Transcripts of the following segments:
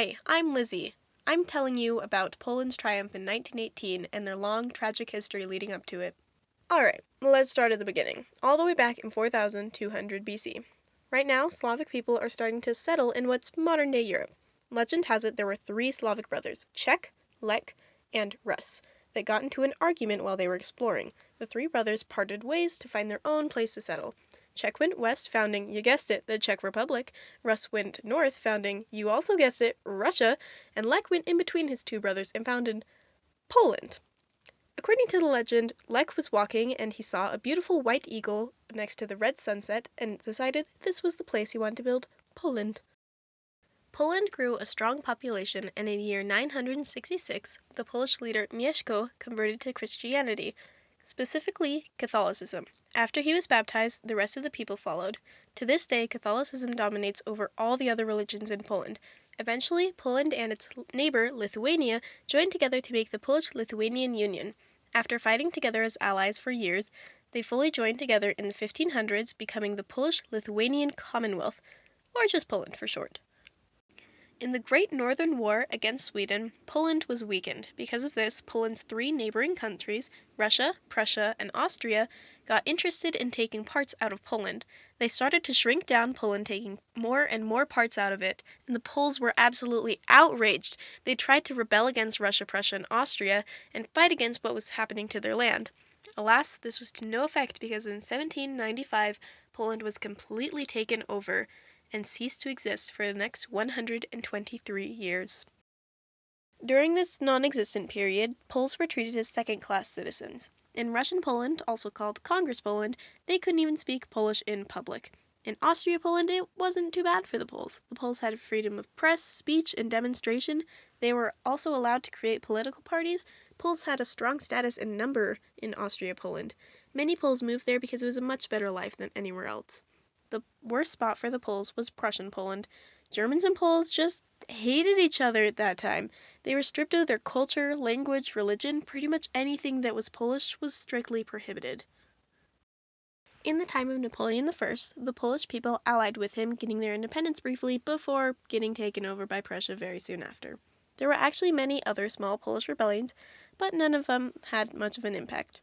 Hi, I'm Lizzie. I'm telling you about Poland's triumph in 1918 and their long, tragic history leading up to it. Alright, let's start at the beginning, all the way back in 4200 BC. Right now, Slavic people are starting to settle in what's modern-day Europe. Legend has it there were three Slavic brothers, Czech, Lech, and Rus, that got into an argument while they were exploring. The three brothers parted ways to find their own place to settle. Czech went west, founding, you guessed it, the Czech Republic. Rus went north, founding, you also guessed it, Russia. And Lech went in between his two brothers and founded Poland. According to the legend, Lech was walking and he saw a beautiful white eagle next to the red sunset and decided this was the place he wanted to build Poland. Poland grew a strong population, and in the year 966, the Polish leader Mieszko converted to Christianity, specifically Catholicism. After he was baptized, the rest of the people followed. To this day, Catholicism dominates over all the other religions in Poland. Eventually, Poland and its neighbor, Lithuania, joined together to make the Polish-Lithuanian Union. After fighting together as allies for years, they fully joined together in the 1500s, becoming the Polish-Lithuanian Commonwealth, or just Poland for short. In the Great Northern War against Sweden, Poland was weakened. Because of this, Poland's three neighboring countries, Russia, Prussia, and Austria, got interested in taking parts out of Poland. They started to shrink down Poland, taking more and more parts out of it, and the Poles were absolutely outraged. They tried to rebel against Russia, Prussia, and Austria, and fight against what was happening to their land. Alas, this was to no effect because in 1795, Poland was completely taken over and ceased to exist for the next 123 years. During this non-existent period, Poles were treated as second-class citizens. In Russian Poland, also called Congress Poland, they couldn't even speak Polish in public. In Austria Poland, it wasn't too bad for the Poles. The Poles had freedom of press, speech, and demonstration. They were also allowed to create political parties. Poles had a strong status and number in Austria Poland. Many Poles moved there because it was a much better life than anywhere else. The worst spot for the Poles was Prussian Poland. Germans and Poles just hated each other at that time. They were stripped of their culture, language, religion. Pretty much anything that was Polish was strictly prohibited. In the time of Napoleon I, the Polish people allied with him, getting their independence briefly before getting taken over by Prussia very soon after. There were actually many other small Polish rebellions, but none of them had much of an impact.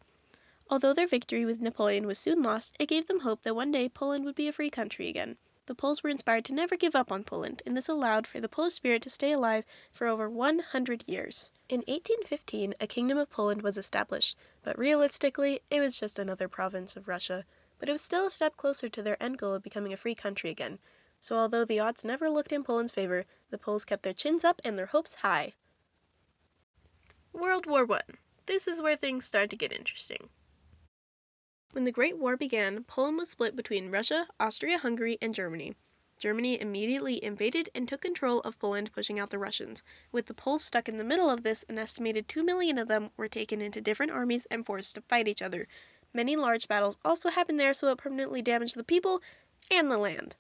Although their victory with Napoleon was soon lost, it gave them hope that one day Poland would be a free country again. The Poles were inspired to never give up on Poland, and this allowed for the Polish spirit to stay alive for over 100 years. In 1815, a Kingdom of Poland was established, but realistically, it was just another province of Russia. But it was still a step closer to their end goal of becoming a free country again. So although the odds never looked in Poland's favor, the Poles kept their chins up and their hopes high. World War I. This is where things start to get interesting. When the Great War began, Poland was split between Russia, Austria-Hungary, and Germany. Germany immediately invaded and took control of Poland, pushing out the Russians. With the Poles stuck in the middle of this, an estimated 2 million of them were taken into different armies and forced to fight each other. Many large battles also happened there, so it permanently damaged the people and the land.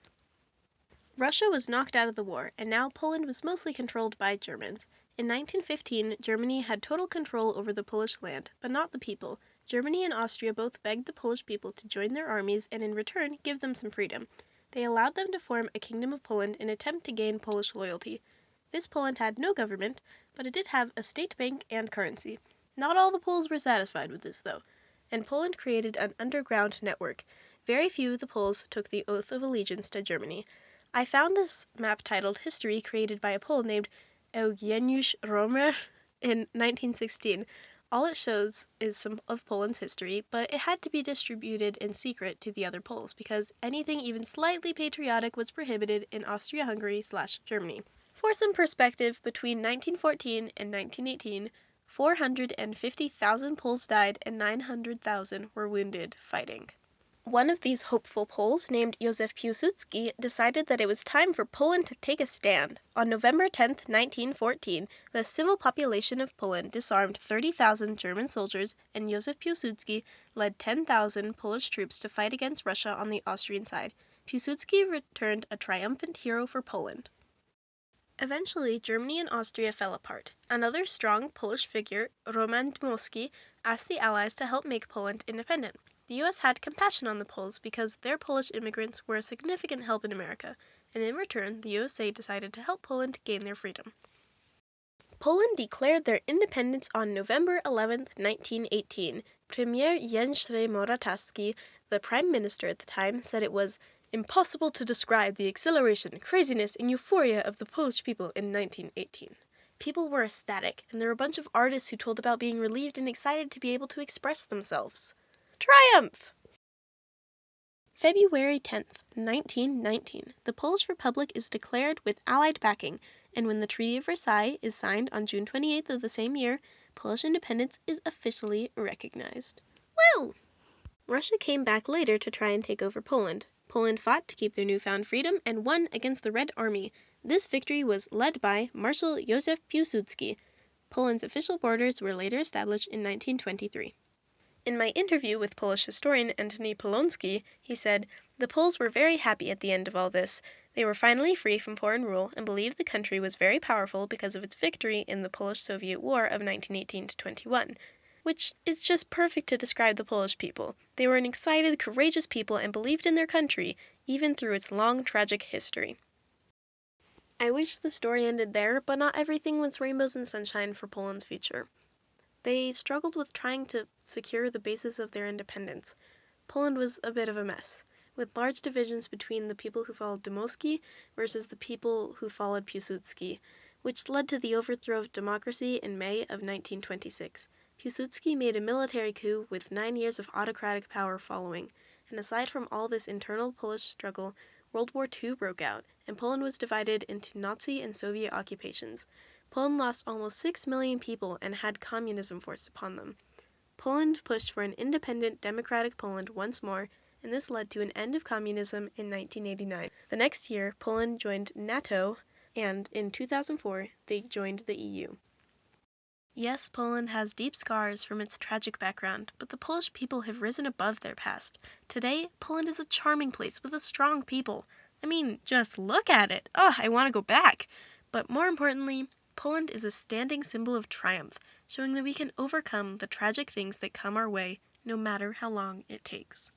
Russia was knocked out of the war, and now Poland was mostly controlled by Germans. In 1915, Germany had total control over the Polish land, but not the people. Germany and Austria both begged the Polish people to join their armies and in return give them some freedom. They allowed them to form a Kingdom of Poland in an attempt to gain Polish loyalty. This Poland had no government, but it did have a state bank and currency. Not all the Poles were satisfied with this, though, and Poland created an underground network. Very few of the Poles took the oath of allegiance to Germany. I found this map titled History, created by a Pole named Eugeniusz Romer in 1916. All it shows is some of Poland's history, but it had to be distributed in secret to the other Poles because anything even slightly patriotic was prohibited in Austria-Hungary/Germany. For some perspective, between 1914 and 1918, 450,000 Poles died and 900,000 were wounded fighting. One of these hopeful Poles, named Józef Piłsudski, decided that it was time for Poland to take a stand. On November 10, 1914, the civil population of Poland disarmed 30,000 German soldiers, and Józef Piłsudski led 10,000 Polish troops to fight against Russia on the Austrian side. Piłsudski returned a triumphant hero for Poland. Eventually, Germany and Austria fell apart. Another strong Polish figure, Roman Dmowski, asked the Allies to help make Poland independent. The U.S. had compassion on the Poles because their Polish immigrants were a significant help in America. and in return, the USA decided to help Poland gain their freedom. Poland declared their independence on November 11, 1918. Premier Jędrzej Morawiecki, the prime minister at the time, said it was impossible to describe the exhilaration, craziness, and euphoria of the Polish people in 1918. People were ecstatic, and there were a bunch of artists who told about being relieved and excited to be able to express themselves. Triumph! February 10th, 1919, the Polish Republic is declared with Allied backing, and when the Treaty of Versailles is signed on June 28th of the same year, Polish independence is officially recognized. Woo! Russia came back later to try and take over Poland. Poland fought to keep their newfound freedom and won against the Red Army. This victory was led by Marshal Józef Piłsudski. Poland's official borders were later established in 1923. In my interview with Polish historian Antoni Polonsky, he said, "The Poles were very happy at the end of all this. They were finally free from foreign rule and believed the country was very powerful because of its victory in the Polish-Soviet War of 1918-21, which is just perfect to describe the Polish people. They were an excited, courageous people and believed in their country, even through its long, tragic history." I wish the story ended there, but not everything was rainbows and sunshine for Poland's future. They struggled with trying to secure the basis of their independence. Poland was a bit of a mess, with large divisions between the people who followed Dmowski versus the people who followed Piłsudski, which led to the overthrow of democracy in May of 1926. Piłsudski made a military coup with 9 years of autocratic power following, and aside from all this internal Polish struggle, World War II broke out, and Poland was divided into Nazi and Soviet occupations. Poland lost almost 6 million people and had communism forced upon them. Poland pushed for an independent, democratic Poland once more, and this led to an end of communism in 1989. The next year, Poland joined NATO, and in 2004, they joined the EU. Yes, Poland has deep scars from its tragic background, but the Polish people have risen above their past. Today, Poland is a charming place with a strong people. I mean, just look at it. Oh, I want to go back. But more importantly, Poland is a standing symbol of triumph, showing that we can overcome the tragic things that come our way, no matter how long it takes.